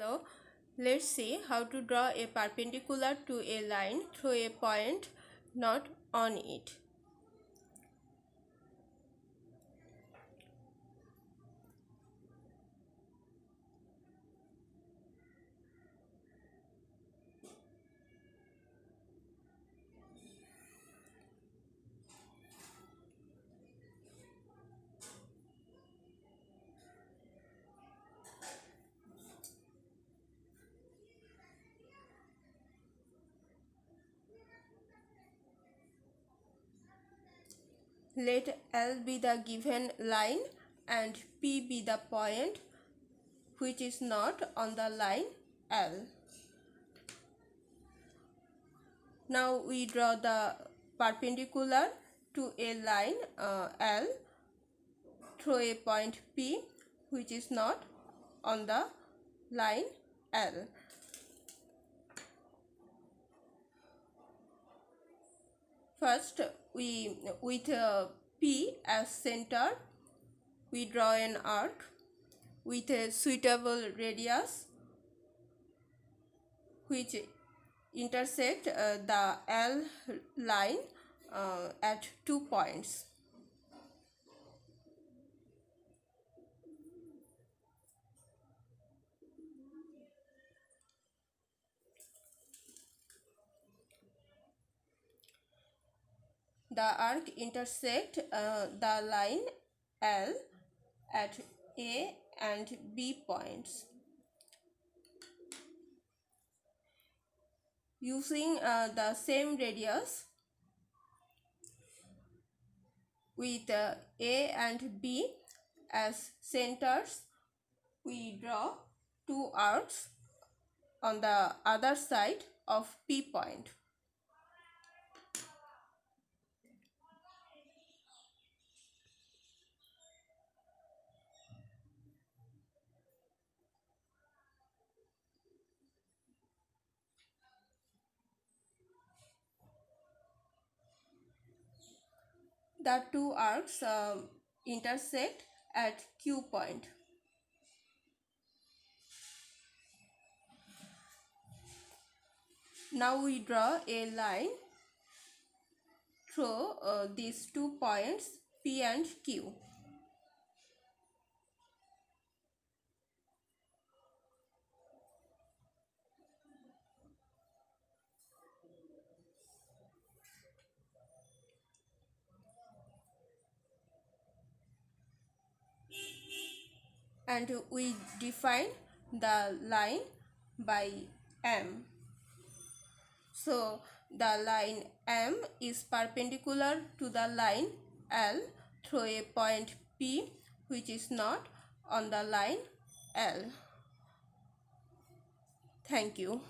Hello, let's see how to draw a perpendicular to a line through a point not on it. Let L be the given line and P be the point which is not on the line L. Now we draw the perpendicular to a line L through a point P which is not on the line L. First, with P as center, we draw an arc with a suitable radius which intersect the L line at 2 points. The arc intersect the line L at A and B points. Using the same radius with A and B as centers, we draw two arcs on the other side of P point. The two arcs intersect at Q point. Now we draw a line through these 2 points P and Q. And we define the line by M. So the line M is perpendicular to the line L through a point P which is not on the line L. Thank you.